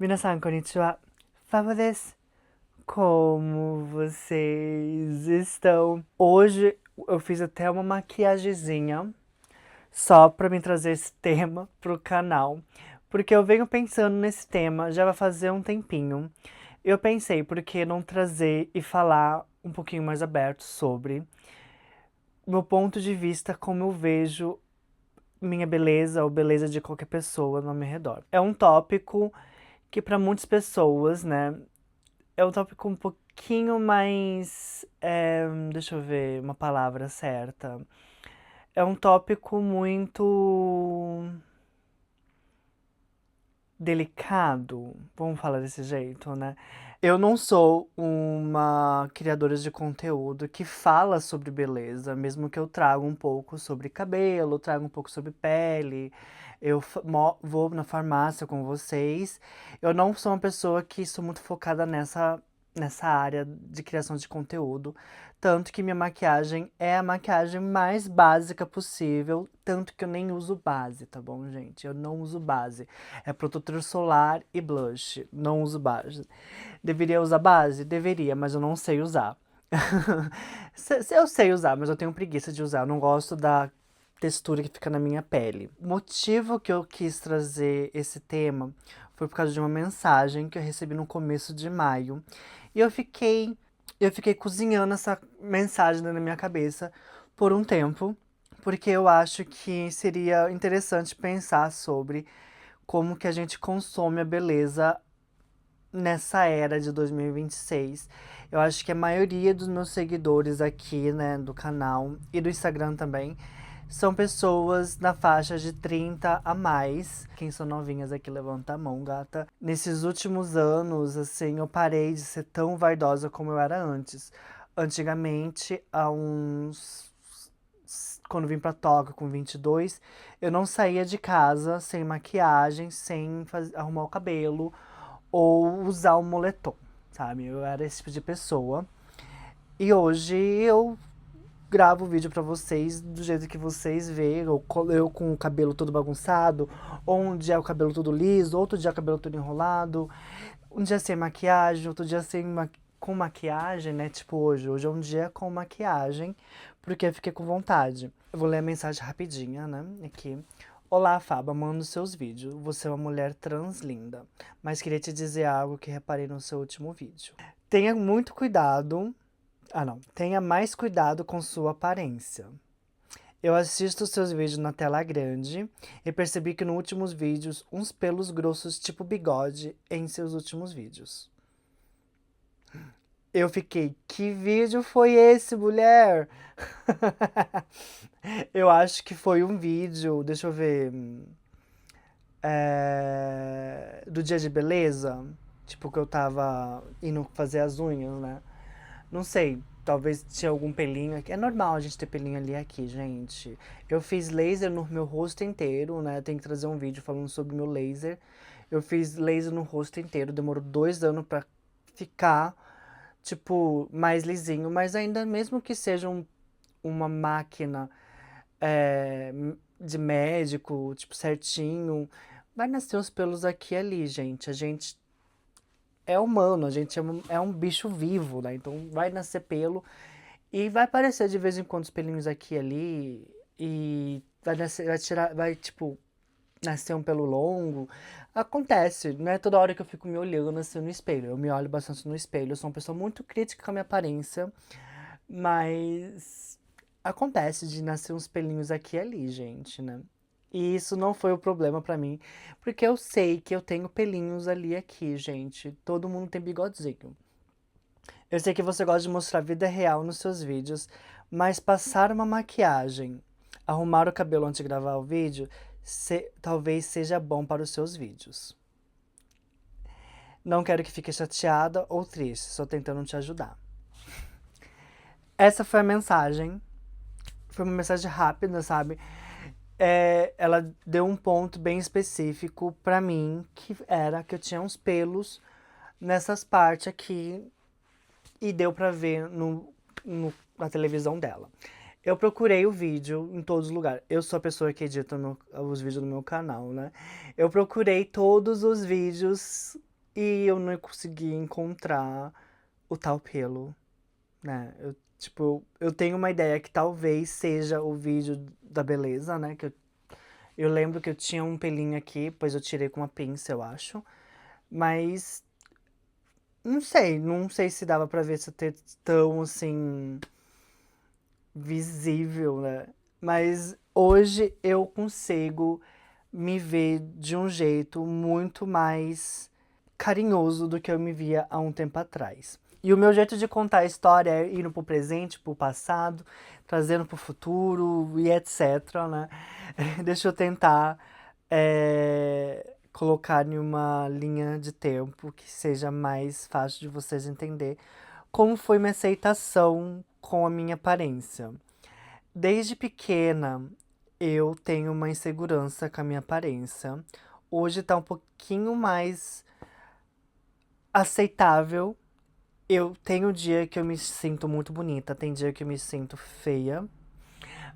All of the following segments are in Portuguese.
Minasan, konnichiwa. Fava desu. Como vocês estão? Hoje eu fiz até uma maquiagemzinha só pra me trazer esse tema pro canal. Porque eu venho pensando nesse tema já vai fazer um tempinho. Eu pensei, por que não trazer e falar um pouquinho mais aberto sobre meu ponto de vista, como eu vejo minha beleza ou beleza de qualquer pessoa no meu redor. É um tópico que para muitas pessoas, né, é um tópico um pouquinho mais. Deixa eu ver uma palavra certa. É um tópico muito delicado, vamos falar desse jeito, né? Eu não sou uma criadora de conteúdo que fala sobre beleza, mesmo que eu traga um pouco sobre cabelo, traga um pouco sobre pele. Vou na farmácia com vocês. Eu não sou uma pessoa que sou muito focada nessa área de criação de conteúdo. Tanto que minha maquiagem é a maquiagem mais básica possível. Tanto que eu nem uso base, tá bom, gente? Eu não uso base. É protetor solar e blush. Não uso base. Deveria usar base? Deveria, mas eu não sei usar. Eu sei usar, mas eu tenho preguiça de usar. Eu não gosto da textura que fica na minha pele. O motivo que eu quis trazer esse tema foi por causa de uma mensagem que eu recebi no começo de maio. E eu fiquei cozinhando essa mensagem na minha cabeça por um tempo, porque eu acho que seria interessante pensar sobre como que a gente consome a beleza nessa era de 2026. Eu acho que a maioria dos meus seguidores aqui, né, do canal e do Instagram também, são pessoas na faixa de 30 a mais. Quem são novinhas aqui, levanta a mão, gata. Nesses últimos anos, assim, eu parei de ser tão vaidosa como eu era antes. Antigamente, quando vim pra Tóquio com 22, eu não saía de casa sem maquiagem, sem arrumar o cabelo ou usar um moletom, sabe? Eu era esse tipo de pessoa. E hoje eu gravo o vídeo pra vocês do jeito que vocês veem, eu com o cabelo todo bagunçado, ou um dia o cabelo todo liso, outro dia o cabelo todo enrolado, um dia sem maquiagem, outro dia com maquiagem, né? Tipo hoje. Hoje é um dia com maquiagem, porque eu fiquei com vontade. Eu vou ler a mensagem rapidinha, né? Aqui. Olá, Faba, mando seus vídeos. Você é uma mulher trans linda, mas queria te dizer algo que reparei no seu último vídeo. Tenha muito cuidado. Ah, não. Tenha mais cuidado com sua aparência. Eu assisto seus vídeos na tela grande e percebi que nos últimos vídeos, uns pelos grossos tipo bigode em seus últimos vídeos. Eu fiquei, que vídeo foi esse, mulher? Eu acho que foi um vídeo, deixa eu ver, do dia de beleza, tipo que eu tava indo fazer as unhas, né? Não sei, talvez tinha algum pelinho aqui. É normal a gente ter pelinho ali e aqui, gente. Eu fiz laser no meu rosto inteiro, né? Tem que trazer um vídeo falando sobre o meu laser. Eu fiz laser no rosto inteiro, demorou 2 anos pra ficar, tipo, mais lisinho. Mas ainda mesmo que seja uma máquina é, de médico, tipo, certinho, vai nascer os pelos aqui e ali, gente. A gente é humano, a gente é um bicho vivo, né? Então vai nascer pelo e vai aparecer de vez em quando os pelinhos aqui e ali. E vai nascer, vai tirar, vai tipo, nascer um pelo longo. Acontece, não é toda hora que eu fico me olhando assim no espelho. Eu me olho bastante no espelho. Eu sou uma pessoa muito crítica com a minha aparência. Mas acontece de nascer uns pelinhos aqui e ali, gente, né? E isso não foi o problema pra mim, porque eu sei que eu tenho pelinhos ali e aqui, gente. Todo mundo tem bigodinho. Eu sei que você gosta de mostrar a vida real nos seus vídeos, mas passar uma maquiagem, arrumar o cabelo antes de gravar o vídeo, talvez seja bom para os seus vídeos. Não quero que fique chateada ou triste, só tentando te ajudar. Essa foi a mensagem. Foi uma mensagem rápida, sabe? Ela deu um ponto bem específico pra mim, que era que eu tinha uns pelos nessas partes aqui e deu pra ver na televisão dela. Eu procurei o vídeo em todos os lugares. Eu sou a pessoa que edita os vídeos do meu canal, né? Eu procurei todos os vídeos e eu não consegui encontrar o tal pelo, né? Eu tenho uma ideia que talvez seja o vídeo da beleza, né? Eu lembro que eu tinha um pelinho aqui, pois eu tirei com uma pinça, eu acho. Mas não sei se dava pra ver se ter tão assim visível, né? Mas hoje eu consigo me ver de um jeito muito mais carinhoso do que eu me via há um tempo atrás. E o meu jeito de contar a história é indo pro presente, pro passado, trazendo pro futuro e etc, né? Deixa eu tentar colocar em uma linha de tempo que seja mais fácil de vocês entender como foi minha aceitação com a minha aparência. Desde pequena, eu tenho uma insegurança com a minha aparência. Hoje tá um pouquinho mais aceitável. Eu tenho dia que eu me sinto muito bonita, tem dia que eu me sinto feia,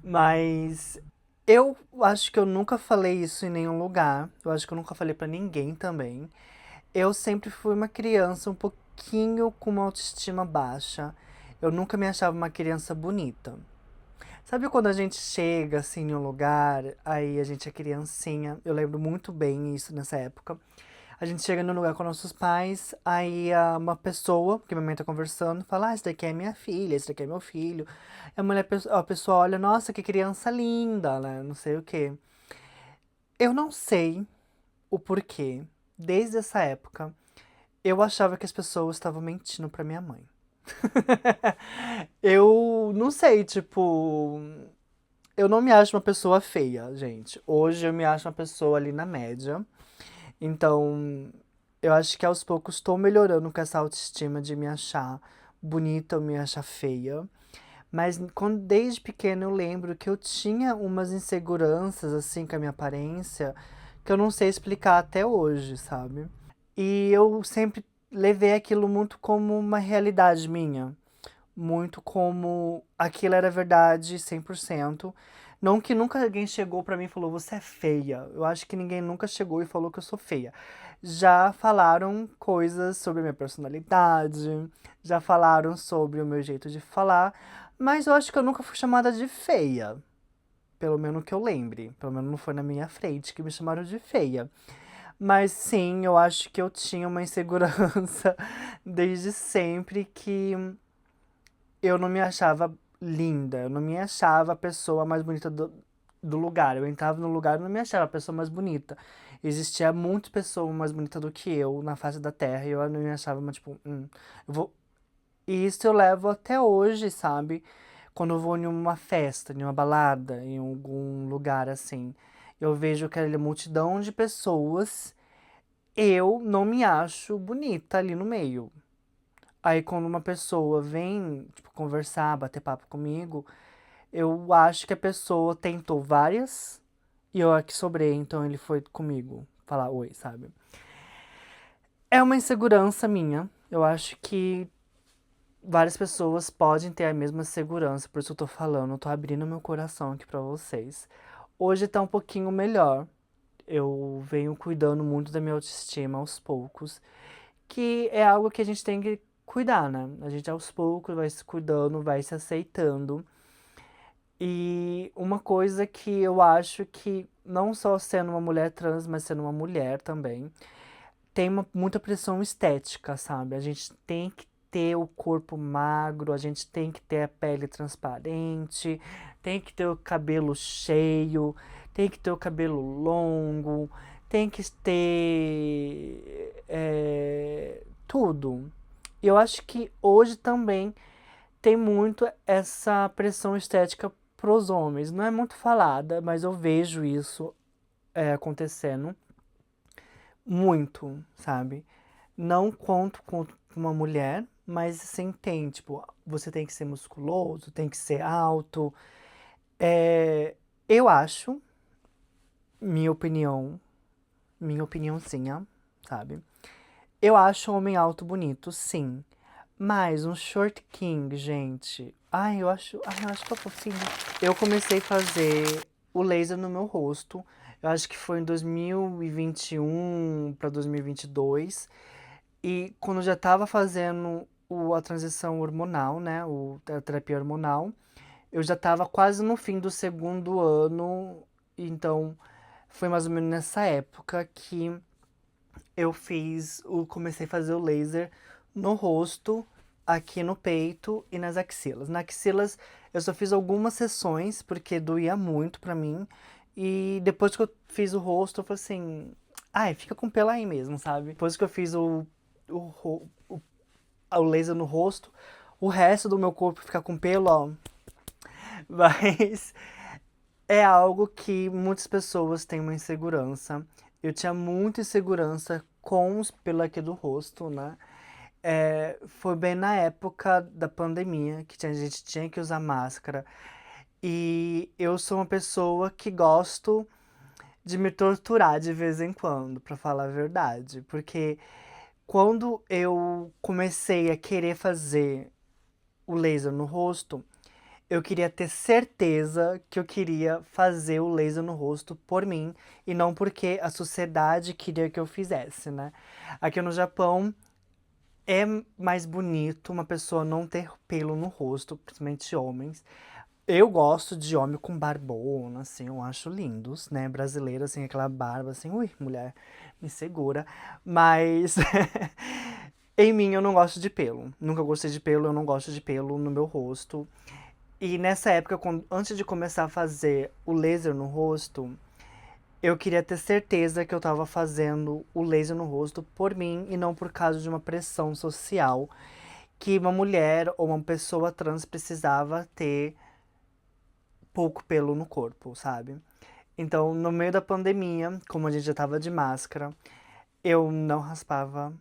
mas eu acho que eu nunca falei isso em nenhum lugar. Eu acho que eu nunca falei pra ninguém também. Eu sempre fui uma criança um pouquinho com uma autoestima baixa. Eu nunca me achava uma criança bonita. Sabe quando a gente chega assim em um lugar, aí a gente é criancinha, eu lembro muito bem isso nessa época. A gente chega num lugar com nossos pais, aí uma pessoa, que minha mãe tá conversando, fala: esse daqui é minha filha, esse daqui é meu filho. E a pessoa olha: nossa, que criança linda, né? Não sei o quê. Eu não sei o porquê, desde essa época, eu achava que as pessoas estavam mentindo pra minha mãe. Eu não sei, tipo. Eu não me acho uma pessoa feia, gente. Hoje eu me acho uma pessoa ali na média. Então, eu acho que aos poucos estou melhorando com essa autoestima de me achar bonita ou me achar feia. Mas desde pequena eu lembro que eu tinha umas inseguranças assim com a minha aparência que eu não sei explicar até hoje, sabe? E eu sempre levei aquilo muito como uma realidade minha, muito como aquilo era verdade 100%. Não que nunca alguém chegou pra mim e falou: você é feia. Eu acho que ninguém nunca chegou e falou que eu sou feia. Já falaram coisas sobre a minha personalidade, já falaram sobre o meu jeito de falar, mas eu acho que eu nunca fui chamada de feia. Pelo menos que eu lembre. Pelo menos não foi na minha frente que me chamaram de feia. Mas sim, eu acho que eu tinha uma insegurança desde sempre que eu não me achava linda, eu não me achava a pessoa mais bonita do lugar. Eu entrava no lugar e não me achava a pessoa mais bonita. Existia muitas pessoas mais bonitas do que eu na face da Terra e eu não me achava, mas tipo, eu vou. E isso eu levo até hoje, sabe? Quando eu vou em uma festa, em uma balada, em algum lugar assim, eu vejo aquela multidão de pessoas, eu não me acho bonita ali no meio. Aí quando uma pessoa vem, tipo, conversar, bater papo comigo, eu acho que a pessoa tentou várias e eu a que sobrei, então ele foi comigo falar oi, sabe? É uma insegurança minha. Eu acho que várias pessoas podem ter a mesma segurança, por isso eu tô falando, eu tô abrindo meu coração aqui pra vocês. Hoje tá um pouquinho melhor. Eu venho cuidando muito da minha autoestima aos poucos, que é algo que a gente tem que cuidar, né? A gente aos poucos vai se cuidando, vai se aceitando. E uma coisa que eu acho que, não só sendo uma mulher trans, mas sendo uma mulher também, tem muita pressão estética, sabe? A gente tem que ter o corpo magro, a gente tem que ter a pele transparente, tem que ter o cabelo cheio, tem que ter o cabelo longo, tem que ter tudo. Eu acho que hoje também tem muito essa pressão estética pros homens. Não é muito falada, mas eu vejo isso acontecendo muito, sabe? Não conto com uma mulher, mas assim tem, tipo, você tem que ser musculoso, tem que ser alto. É, eu acho, minha opinião, minha opiniãozinha, sabe? Eu acho um homem alto bonito, sim. Mas um short king, gente. Ai, eu acho tão fofinho. Eu comecei a fazer o laser no meu rosto. Eu acho que foi em 2021 para 2022. E quando eu já tava fazendo a transição hormonal, né, a terapia hormonal, eu já tava quase no fim do segundo ano, então foi mais ou menos nessa época que comecei a fazer o laser no rosto, aqui no peito e nas axilas. Na axilas eu só fiz algumas sessões porque doía muito pra mim. E depois que eu fiz o rosto, eu falei assim, ai, fica com pelo aí mesmo, sabe? Depois que eu fiz o laser no rosto, o resto do meu corpo fica com pelo, ó. Mas é algo que muitas pessoas têm uma insegurança. Eu tinha muita insegurança com os pelos aqui do rosto, né? Foi bem na época da pandemia que a gente tinha que usar máscara. E eu sou uma pessoa que gosto de me torturar de vez em quando, pra falar a verdade. Porque quando eu comecei a querer fazer o laser no rosto, eu queria ter certeza que eu queria fazer o laser no rosto por mim e não porque a sociedade queria que eu fizesse, né? Aqui no Japão é mais bonito uma pessoa não ter pelo no rosto, principalmente homens. Eu gosto de homem com barbona, assim, eu acho lindos, né? Brasileiro, assim, aquela barba, assim, ui, mulher, me segura. Mas em mim eu não gosto de pelo. Nunca gostei de pelo, eu não gosto de pelo no meu rosto. E nessa época, antes de começar a fazer o laser no rosto, eu queria ter certeza que eu tava fazendo o laser no rosto por mim e não por causa de uma pressão social que uma mulher ou uma pessoa trans precisava ter pouco pelo no corpo, sabe? Então, no meio da pandemia, como a gente já tava de máscara, eu não raspava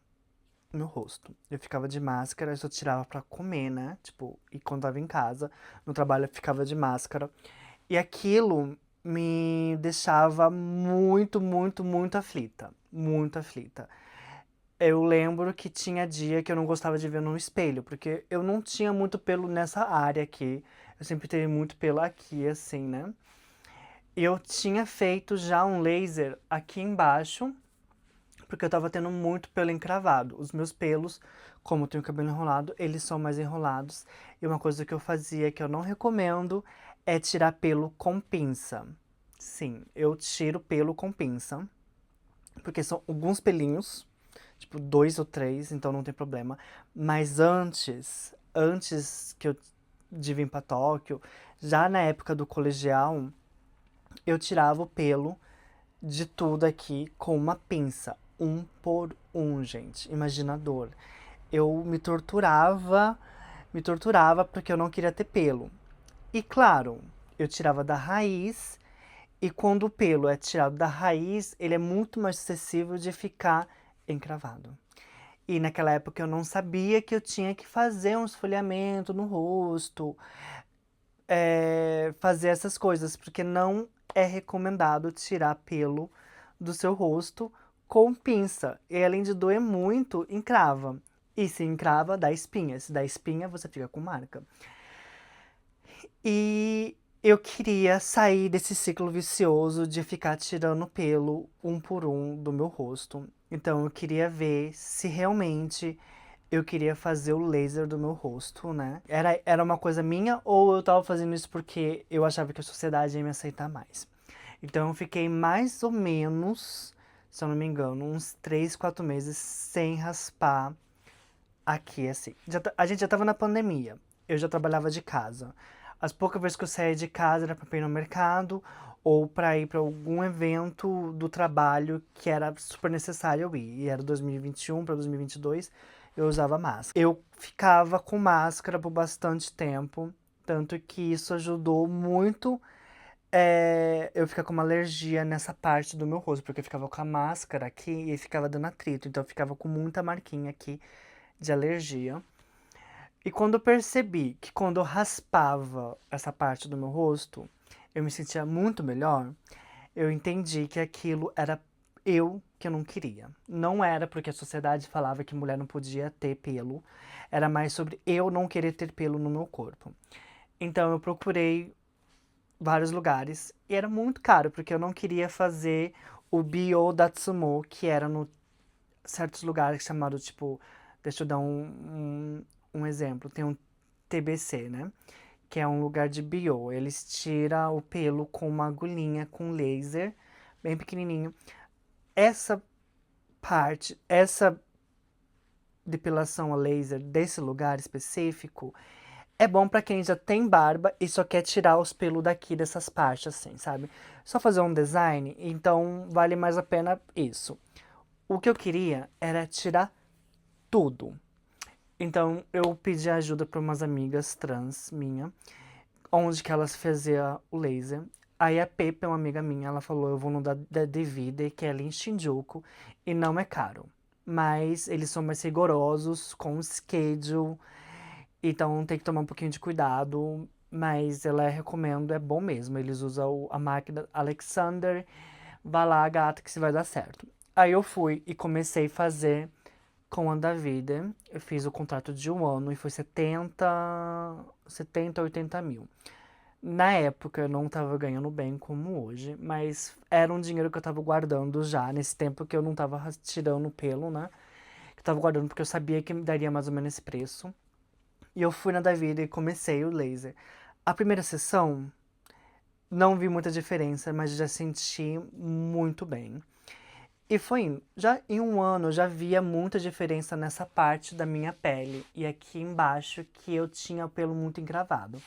meu rosto. Eu ficava de máscara, eu só tirava pra comer, né? Tipo, e quando tava em casa, no trabalho eu ficava de máscara. E aquilo me deixava muito, muito, muito aflita. Muito aflita. Eu lembro que tinha dia que eu não gostava de ver no espelho, porque eu não tinha muito pelo nessa área aqui. Eu sempre tive muito pelo aqui, assim, né? Eu tinha feito já um laser aqui embaixo, porque eu tava tendo muito pelo encravado. Os meus pelos, como eu tenho cabelo enrolado, eles são mais enrolados. E uma coisa que eu fazia que eu não recomendo é tirar pelo com pinça. Sim, eu tiro pelo com pinça, porque são alguns pelinhos, tipo 2 ou 3, então não tem problema. Mas antes de vir pra Tóquio, já na época do colegial, eu tirava o pelo de tudo aqui com uma pinça, um por um, gente. Imagina a dor. Eu me torturava porque eu não queria ter pelo. E claro, eu tirava da raiz, e quando o pelo é tirado da raiz, ele é muito mais acessível de ficar encravado. E naquela época eu não sabia que eu tinha que fazer um esfoliamento no rosto, fazer essas coisas, porque não é recomendado tirar pelo do seu rosto com pinça. E além de doer muito, encrava. E se encrava, dá espinha. Se dá espinha, você fica com marca. E eu queria sair desse ciclo vicioso de ficar tirando pelo um por um do meu rosto. Então eu queria ver se realmente eu queria fazer o laser do meu rosto, né? Era uma coisa minha ou eu tava fazendo isso porque eu achava que a sociedade ia me aceitar mais. Então eu fiquei mais ou menos, se eu não me engano, uns 3, 4 meses sem raspar aqui, assim. A gente já tava na pandemia. Eu já trabalhava de casa. As poucas vezes que eu saía de casa era pra ir no mercado ou pra ir pra algum evento do trabalho que era super necessário eu ir. E era 2021 pra 2022, eu usava máscara. Eu ficava com máscara por bastante tempo, tanto que isso ajudou muito eu ficar com uma alergia nessa parte do meu rosto, porque eu ficava com a máscara aqui e ficava dando atrito, então eu ficava com muita marquinha aqui de alergia. E quando eu percebi que quando eu raspava essa parte do meu rosto, eu me sentia muito melhor, eu entendi que aquilo era eu que eu não queria. Não era porque a sociedade falava que mulher não podia ter pelo, era mais sobre eu não querer ter pelo no meu corpo. Então eu procurei vários lugares e era muito caro, porque eu não queria fazer o Bio Datsumo, que era certos lugares chamados, tipo, deixa eu dar um exemplo. Tem um TBC, né? Que é um lugar de bio. Eles tiram o pelo com uma agulhinha com laser, bem pequenininho. Essa essa depilação a laser desse lugar específico é bom pra quem já tem barba e só quer tirar os pelos daqui dessas partes, assim, sabe? Só fazer um design, então vale mais a pena isso. O que eu queria era tirar tudo. Então eu pedi ajuda para umas amigas trans minha, onde que elas faziam o laser. Aí a Pepe, uma amiga minha, ela falou, eu vou no da Devide, que é ali em Shinjuku, e não é caro. Mas eles são mais rigorosos com o schedule, então tem que tomar um pouquinho de cuidado. Mas ela recomendo, é bom mesmo. Eles usam a máquina Alexander. Vai lá, gata, que se vai dar certo. Aí eu fui e comecei a fazer com a Davide. Eu fiz o contrato de 1 ano e foi 70, 80 mil. Na época eu não tava ganhando bem como hoje, mas era um dinheiro que eu tava guardando já, nesse tempo que eu não tava tirando pelo, né? Que eu tava guardando porque eu sabia que me daria mais ou menos esse preço. E eu fui na Davide e comecei o laser. A primeira sessão, não vi muita diferença, mas já senti muito bem. E foi indo. Já em 1 ano eu já via muita diferença nessa parte da minha pele. E aqui embaixo que eu tinha o pelo muito encravado.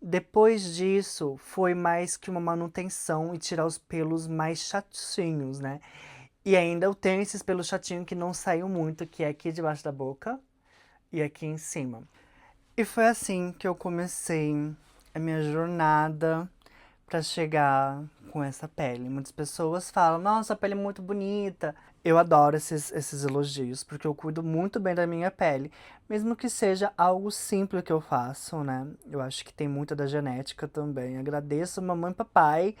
Depois disso, foi mais que uma manutenção e tirar os pelos mais chatinhos, né? E ainda eu tenho esses pelos chatinhos que não saiu muito, que é aqui debaixo da boca e aqui em cima. E foi assim que eu comecei a minha jornada pra chegar com essa pele. Muitas pessoas falam, nossa, a pele é muito bonita. Eu adoro esses elogios, porque eu cuido muito bem da minha pele. Mesmo que seja algo simples que eu faço, né? Eu acho que tem muita da genética também. Agradeço mamãe e papai,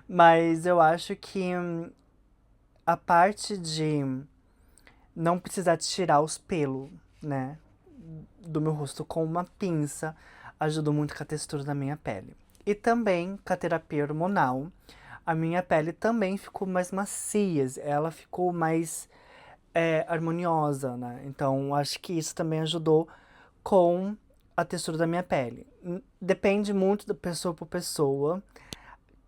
mas eu acho que a parte de não precisar tirar os pelos, né? Do meu rosto com uma pinça ajudou muito com a textura da minha pele. E também com a terapia hormonal, a minha pele também ficou mais macia, ela ficou mais harmoniosa, né? Então acho que isso também ajudou com a textura da minha pele. Depende muito da pessoa por pessoa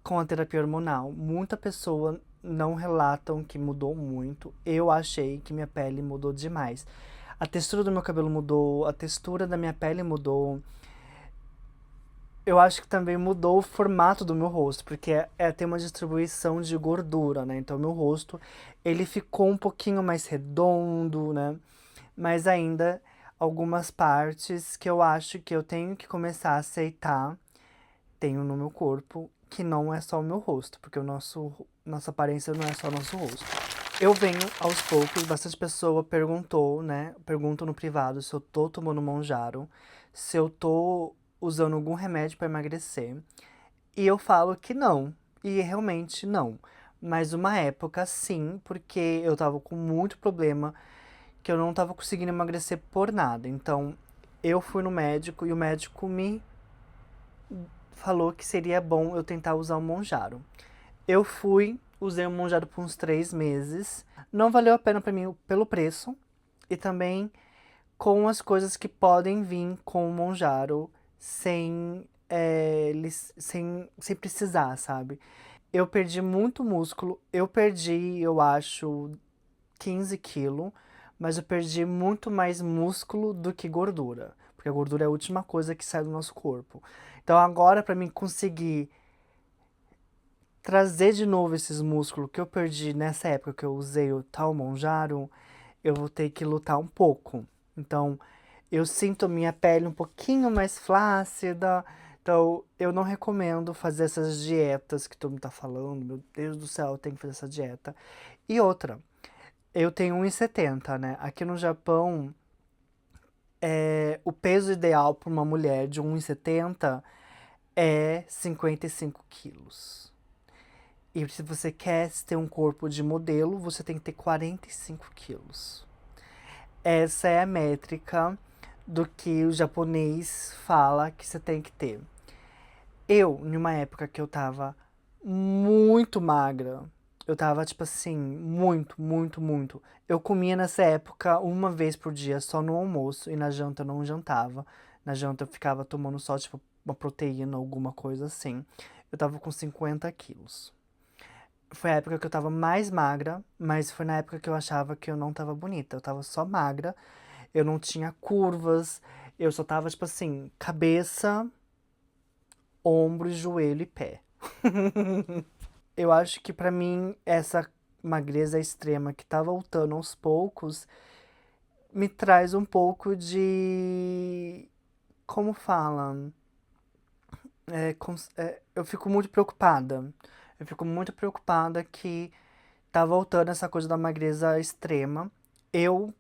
com a terapia hormonal. Muita pessoa não relatam que mudou muito. Eu achei que minha pele mudou demais. A textura do meu cabelo mudou, a textura da minha pele mudou. Eu acho que também mudou o formato do meu rosto, porque tem uma distribuição de gordura, né? Então, meu rosto, ele ficou um pouquinho mais redondo, né? Mas ainda algumas partes que eu acho que eu tenho que começar a aceitar, tenho no meu corpo, que não é só o meu rosto, porque nossa aparência não é só o nosso rosto. Eu venho aos poucos, bastante pessoa perguntou, né? Perguntam no privado se eu tô tomando Monjaro, se eu tô usando algum remédio pra emagrecer. E eu falo que não. E realmente não. Mas uma época sim, porque eu tava com muito problema, que eu não tava conseguindo emagrecer por nada. Então, eu fui no médico e o médico me falou que seria bom eu tentar usar o Monjaro. Eu fui, usei o Monjaro por uns 3 meses. Não valeu a pena pra mim pelo preço e também com as coisas que podem vir com o Monjaro sem precisar, sabe? Eu perdi muito músculo. Eu perdi, eu acho, 15 quilos, mas eu perdi muito mais músculo do que gordura. Porque a gordura é a última coisa que sai do nosso corpo. Então agora, pra mim conseguir trazer de novo esses músculos que eu perdi nessa época que eu usei o tal Monjaro, eu vou ter que lutar um pouco. Então, eu sinto minha pele um pouquinho mais flácida. Então, eu não recomendo fazer essas dietas que todo mundo tá falando. Meu Deus do céu, eu tenho que fazer essa dieta. E outra, eu tenho 1,70, né? Aqui no Japão, o peso ideal para uma mulher de 1,70 é 55 quilos. E se você quer ter um corpo de modelo, você tem que ter 45 quilos. Essa é a métrica do que o japonês fala que você tem que ter. Eu, numa época que eu tava muito magra, eu tava, tipo assim, muito, muito, muito. Eu comia nessa época uma vez por dia, só no almoço, e na janta eu não jantava. Na janta eu ficava tomando só, tipo, uma proteína, alguma coisa assim. Eu tava com 50 quilos. Foi a época que eu tava mais magra, mas foi na época que eu achava que eu não tava bonita. Eu tava só magra, eu não tinha curvas, eu só tava, tipo assim, cabeça, ombro, joelho e pé. Eu acho que pra mim essa magreza extrema que tá voltando aos poucos me traz um pouco de. Como fala? Eu fico muito preocupada. Eu fico muito preocupada que tá voltando essa coisa da magreza extrema. Eu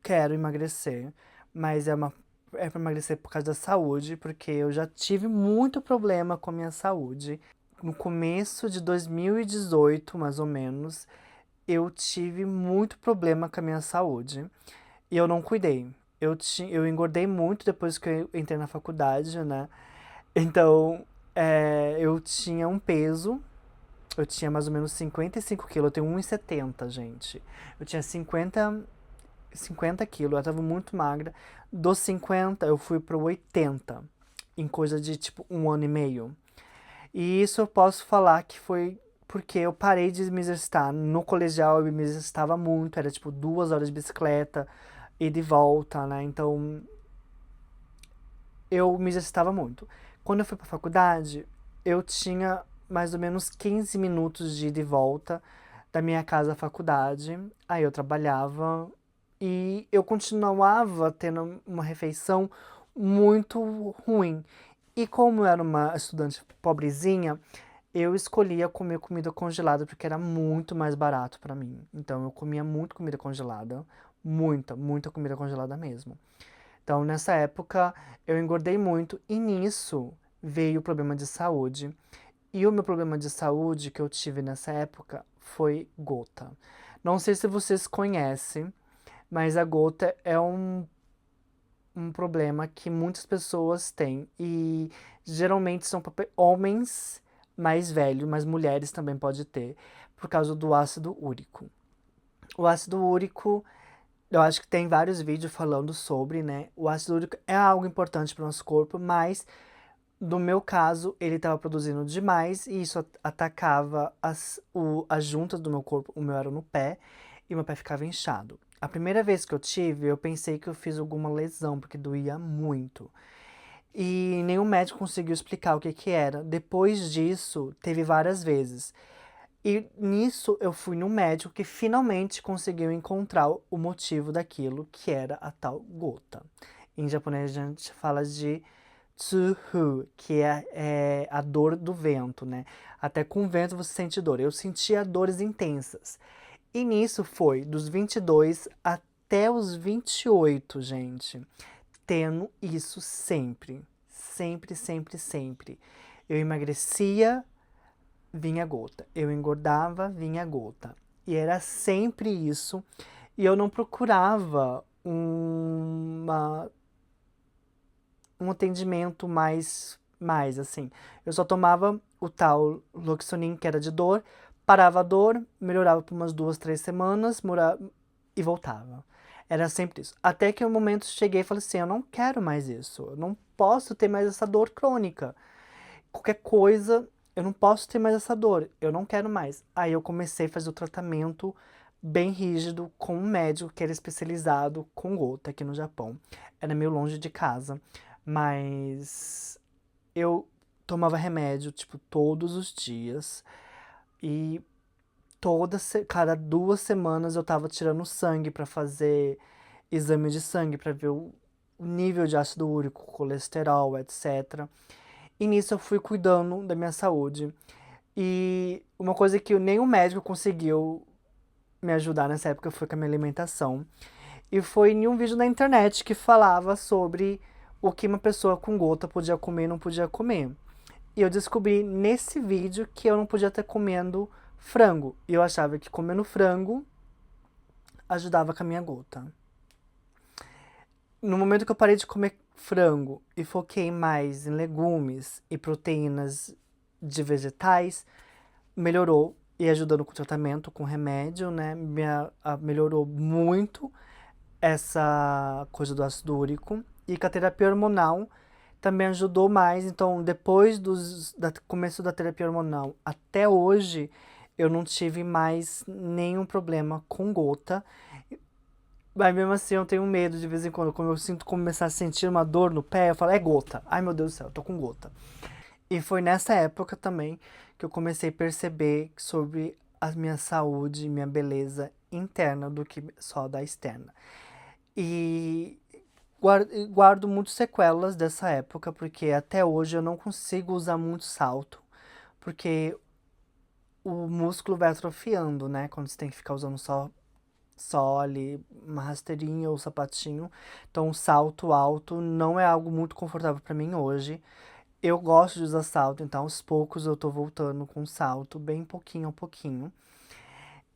quero emagrecer, mas é pra emagrecer por causa da saúde, porque eu já tive muito problema com a minha saúde. No começo de 2018, mais ou menos, eu tive muito problema com a minha saúde e eu não cuidei. Eu engordei muito depois que eu entrei na faculdade, né? Então, eu tinha um peso, eu tinha mais ou menos 55 quilos, eu tenho 1,70, gente. Eu tinha 50 quilos, eu tava muito magra. Dos 50, eu fui pro 80, em coisa de tipo um ano e meio. E isso eu posso falar que foi porque eu parei de me exercitar. No colegial eu me exercitava muito, era tipo 2 horas de bicicleta e de volta, né? Então eu me exercitava muito. Quando eu fui pra faculdade, eu tinha mais ou menos 15 minutos de ida e volta da minha casa à faculdade. Aí eu trabalhava e eu continuava tendo uma refeição muito ruim. E como eu era uma estudante pobrezinha, eu escolhia comer comida congelada porque era muito mais barato pra mim. Então eu comia muito comida congelada, muita, muita comida congelada mesmo. Então nessa época eu engordei muito e nisso veio o problema de saúde. E o meu problema de saúde que eu tive nessa época foi gota. Não sei se vocês conhecem, mas a gota é um problema que muitas pessoas têm e geralmente são homens mais velhos, mas mulheres também pode ter, por causa do ácido úrico. O ácido úrico, eu acho que tem vários vídeos falando sobre, né? O ácido úrico é algo importante para o nosso corpo, mas no meu caso, ele estava produzindo demais e isso atacava as juntas do meu corpo. O meu era no pé e meu pé ficava inchado. A primeira vez que eu tive, eu pensei que eu fiz alguma lesão, porque doía muito. E nenhum médico conseguiu explicar o que que era. Depois disso, teve várias vezes. E nisso eu fui no médico que finalmente conseguiu encontrar o motivo daquilo, que era a tal gota. Em japonês a gente fala de tsuhu, que é a dor do vento, né? Até com vento você sente dor. Eu sentia dores intensas. E nisso foi dos 22 até os 28, gente. Tendo isso sempre. Sempre, sempre, sempre. Eu emagrecia, vinha gota. Eu engordava, vinha gota. E era sempre isso. E eu não procurava um atendimento mais assim. Eu só tomava o tal Loxonin, que era de dor, parava a dor, melhorava por umas 2, 3 semanas, e voltava. Era sempre isso. Até que um momento cheguei e falei assim, eu não quero mais isso. Eu não posso ter mais essa dor crônica. Qualquer coisa, eu não posso ter mais essa dor. Eu não quero mais. Aí eu comecei a fazer o tratamento bem rígido com um médico que era especializado com gota aqui no Japão. Era meio longe de casa, mas eu tomava remédio, tipo, todos os dias. E cada 2 semanas eu tava tirando sangue pra fazer exame de sangue, pra ver o nível de ácido úrico, colesterol, etc. E nisso eu fui cuidando da minha saúde. E uma coisa que nem o médico conseguiu me ajudar nessa época foi com a minha alimentação. E foi em um vídeo na internet que falava sobre o que uma pessoa com gota podia comer e não podia comer. E eu descobri nesse vídeo que eu não podia estar comendo frango. E eu achava que comendo frango ajudava com a minha gota. No momento que eu parei de comer frango e foquei mais em legumes e proteínas de vegetais, melhorou e ajudando com o tratamento, com remédio, né? Melhorou muito essa coisa do ácido úrico. E com a terapia hormonal também ajudou mais. Então, depois do começo da terapia hormonal até hoje, eu não tive mais nenhum problema com gota. Mas mesmo assim, eu tenho medo de vez em quando. Quando eu sinto começar a sentir uma dor no pé, eu falo, é gota. Ai, meu Deus do céu, eu tô com gota. E foi nessa época também que eu comecei a perceber sobre a minha saúde, minha beleza interna do que só da externa. E guardo muito sequelas dessa época, porque até hoje eu não consigo usar muito salto, porque o músculo vai atrofiando, né? Quando você tem que ficar usando só ali uma rasteirinha ou sapatinho. Então, o salto alto não é algo muito confortável para mim hoje. Eu gosto de usar salto, então aos poucos eu tô voltando com salto, bem pouquinho a pouquinho.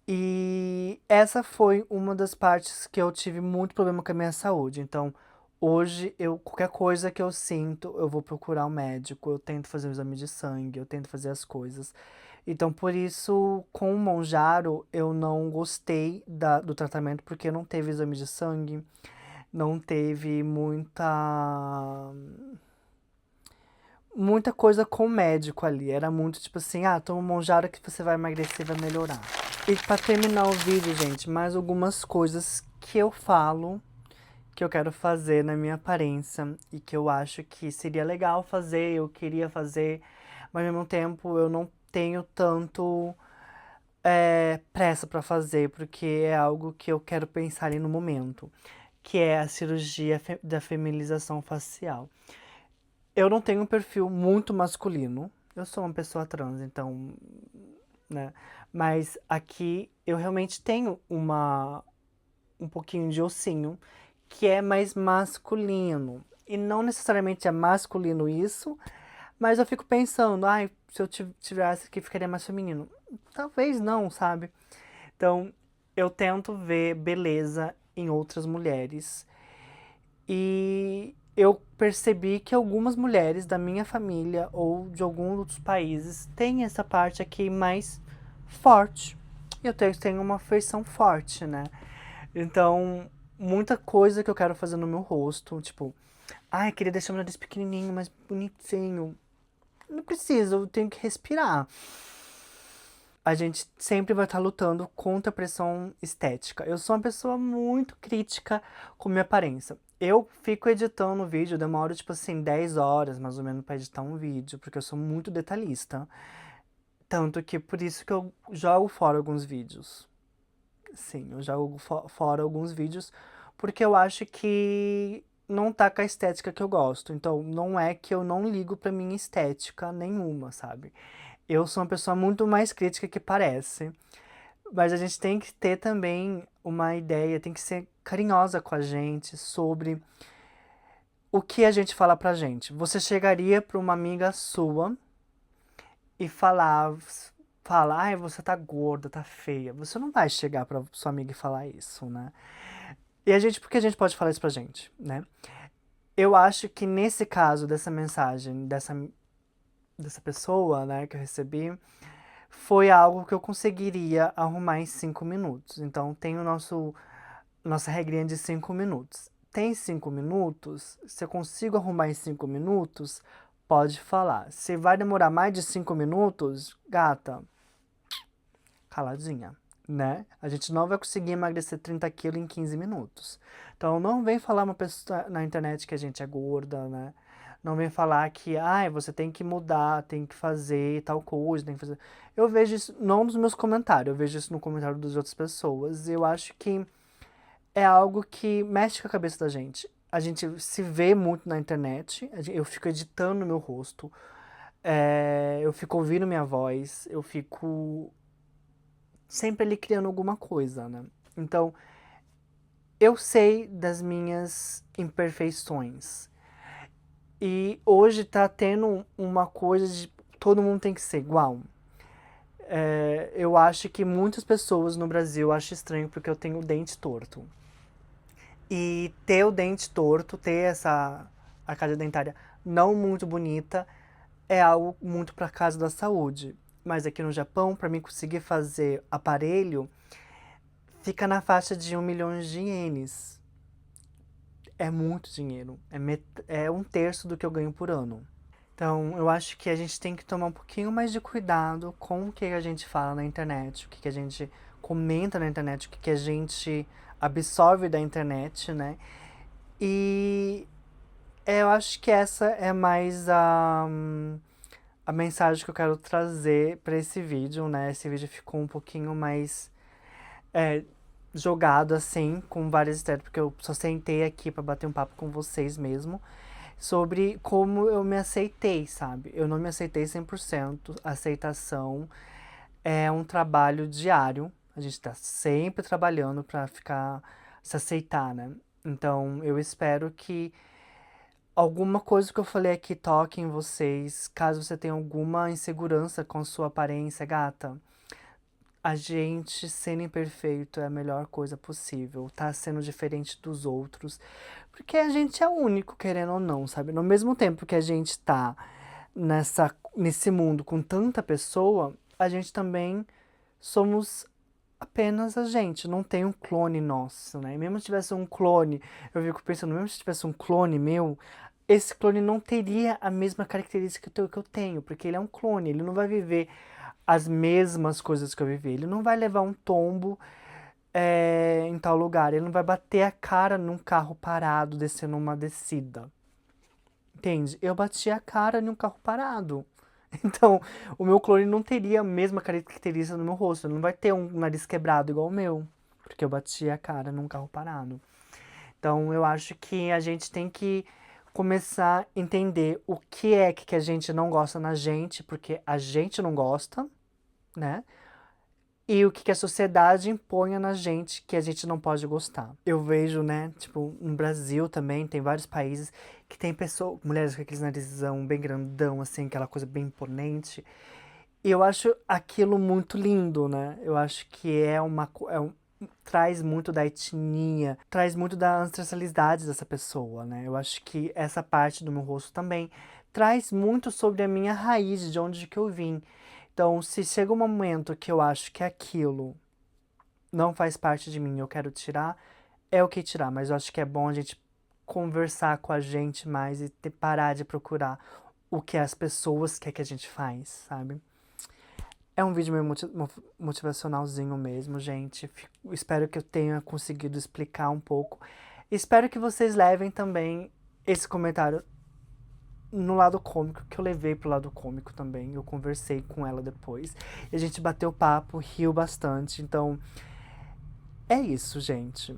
E essa foi uma das partes que eu tive muito problema com a minha saúde. Então, hoje, qualquer coisa que eu sinto, eu vou procurar um médico, eu tento fazer um exame de sangue, eu tento fazer as coisas. Então, por isso, com o Monjaro, eu não gostei do tratamento, porque não teve exame de sangue, não teve muita coisa com o médico ali. Era muito tipo assim, toma um Monjaro que você vai emagrecer, vai melhorar. E pra terminar o vídeo, gente, mais algumas coisas que eu falo que eu quero fazer na minha aparência e que eu acho que seria legal fazer, eu queria fazer, mas ao mesmo tempo eu não tenho tanto pressa pra fazer, porque é algo que eu quero pensar ali no momento, que é a cirurgia da feminização facial. Eu não tenho um perfil muito masculino, eu sou uma pessoa trans, então, né? Mas aqui eu realmente tenho um pouquinho de ossinho que é mais masculino. E não necessariamente é masculino isso, mas eu fico pensando, se eu tivesse aqui ficaria mais feminino. Talvez não, sabe? Então, eu tento ver beleza em outras mulheres. E eu percebi que algumas mulheres da minha família ou de alguns outros países têm essa parte aqui mais forte. E eu tenho uma feição forte, né? Então, muita coisa que eu quero fazer no meu rosto, tipo, queria deixar meu nariz pequenininho, mais bonitinho. Não precisa, eu tenho que respirar. A gente sempre vai estar lutando contra a pressão estética. Eu sou uma pessoa muito crítica com minha aparência. Eu fico editando o vídeo, demoro tipo assim 10 horas mais ou menos pra editar um vídeo, porque eu sou muito detalhista. Tanto que por isso que eu jogo fora alguns vídeos. Sim, eu jogo fora alguns vídeos, porque eu acho que não tá com a estética que eu gosto. Então, não é que eu não ligo pra minha estética nenhuma, sabe? Eu sou uma pessoa muito mais crítica que parece. Mas a gente tem que ter também uma ideia, tem que ser carinhosa com a gente sobre o que a gente fala pra gente. Você chegaria pra uma amiga sua e fala, ai, você tá gorda, tá feia. Você não vai chegar pra sua amiga e falar isso, né? E por que a gente pode falar isso pra gente, né? Eu acho que nesse caso dessa mensagem, dessa pessoa, né, que eu recebi, foi algo que eu conseguiria arrumar em 5 minutos. Então tem nossa regrinha de 5 minutos. Tem 5 minutos, se eu consigo arrumar em 5 minutos, pode falar. Se vai demorar mais de 5 minutos, gata, caladinha, né? A gente não vai conseguir emagrecer 30 quilos em 15 minutos. Então não vem falar uma pessoa na internet que a gente é gorda, né? Não vem falar que, você tem que mudar, tem que fazer tal coisa, tem que fazer. Eu vejo isso não nos meus comentários, eu vejo isso no comentário das outras pessoas. E eu acho que é algo que mexe com a cabeça da gente. A gente se vê muito na internet, eu fico editando meu rosto, eu fico ouvindo minha voz, eu fico sempre ali criando alguma coisa, né? Então, eu sei das minhas imperfeições. E hoje tá tendo uma coisa de todo mundo tem que ser igual. Eu acho que muitas pessoas no Brasil acham estranho porque eu tenho o dente torto. E ter o dente torto, ter essa arcádia dentária não muito bonita, é algo muito para casa da saúde. mas aqui no Japão, para mim conseguir fazer aparelho, fica na faixa de 1 milhão de ienes. É muito dinheiro. É um terço do que eu ganho por ano. Então, eu acho que a gente tem que tomar um pouquinho mais de cuidado com o que a gente fala na internet, o que a gente comenta na internet, o que a gente absorve da internet, né? E eu acho que essa é mais a mensagem que eu quero trazer para esse vídeo, né? Esse vídeo ficou um pouquinho mais é, jogado assim, com várias ideias, porque eu só sentei aqui para bater um papo com vocês mesmo sobre como eu me aceitei, sabe? Eu não me aceitei 100%. Aceitação é um trabalho diário. A gente tá sempre trabalhando para ficar se aceitar, né? Então, eu espero que alguma coisa que eu falei aqui toque em vocês. Caso você tenha alguma insegurança com sua aparência, gata, a gente sendo imperfeito é a melhor coisa possível. Tá sendo diferente dos outros. Porque a gente é único, querendo ou não, sabe? No mesmo tempo que a gente tá nesse mundo com tanta pessoa, a gente também somos apenas a gente. Não tem um clone nosso, né? E mesmo se tivesse um clone, eu fico pensando, mesmo se tivesse um clone meu, esse clone não teria a mesma característica que eu tenho, porque ele é um clone, ele não vai viver as mesmas coisas que eu vivi. Ele não vai levar um tombo em tal lugar. Ele não vai bater a cara num carro parado, descendo uma descida. Entende? Eu bati a cara num carro parado. Então, o meu clone não teria a mesma característica no meu rosto. Ele não vai ter um nariz quebrado igual o meu. Porque eu bati a cara num carro parado. Então, eu acho que a gente tem que começar a entender o que é que a gente não gosta na gente, porque a gente não gosta, né? E o que a sociedade impõe na gente que a gente não pode gostar. Eu vejo, né, tipo, no Brasil também, tem vários países que tem pessoas, mulheres com aqueles narizão bem grandão, assim, aquela coisa bem imponente. E eu acho aquilo muito lindo, né? Eu acho que traz muito da etnia, traz muito da ancestralidade dessa pessoa, né? Eu acho que essa parte do meu rosto também traz muito sobre a minha raiz, de onde que eu vim. Então, se chega um momento que eu acho que aquilo não faz parte de mim, eu quero tirar, é o que tirar, mas eu acho que é bom a gente conversar com a gente mais e parar de procurar o que as pessoas querem que a gente faz, sabe? É um vídeo meio motivacionalzinho mesmo, gente. Espero que eu tenha conseguido explicar um pouco. Espero que vocês levem também esse comentário no lado cômico, que eu levei pro lado cômico também. Eu conversei com ela depois. E a gente bateu papo, riu bastante. Então, é isso, gente.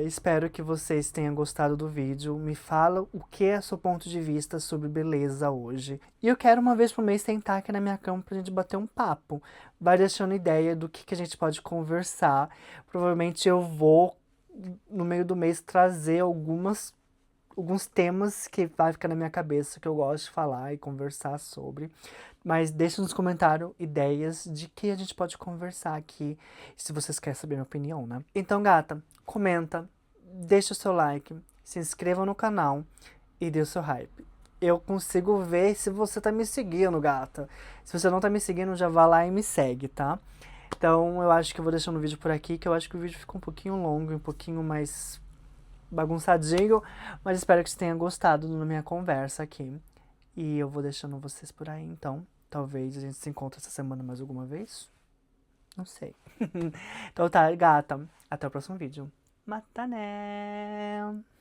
Espero que vocês tenham gostado do vídeo. Me fala o que é seu ponto de vista sobre beleza hoje. E eu quero uma vez por mês sentar aqui na minha cama pra gente bater um papo. Vai deixando ideia do que a gente pode conversar. Provavelmente eu vou, no meio do mês, trazer alguns temas que vai ficar na minha cabeça que eu gosto de falar e conversar sobre. Mas deixa nos comentários ideias de que a gente pode conversar aqui, se vocês querem saber minha opinião, né? Então, gata, comenta, deixa o seu like, se inscreva no canal e dê o seu hype. Eu consigo ver se você tá me seguindo, gata. Se você não tá me seguindo, já vá lá e me segue, tá? Então, eu acho que eu vou deixando o vídeo por aqui, que eu acho que o vídeo ficou um pouquinho longo, um pouquinho mais bagunçadinho, mas espero que você tenha gostado da minha conversa aqui. E eu vou deixando vocês por aí, então. Talvez a gente se encontre essa semana mais alguma vez. Não sei. Então tá, gata. Até o próximo vídeo. Mata né!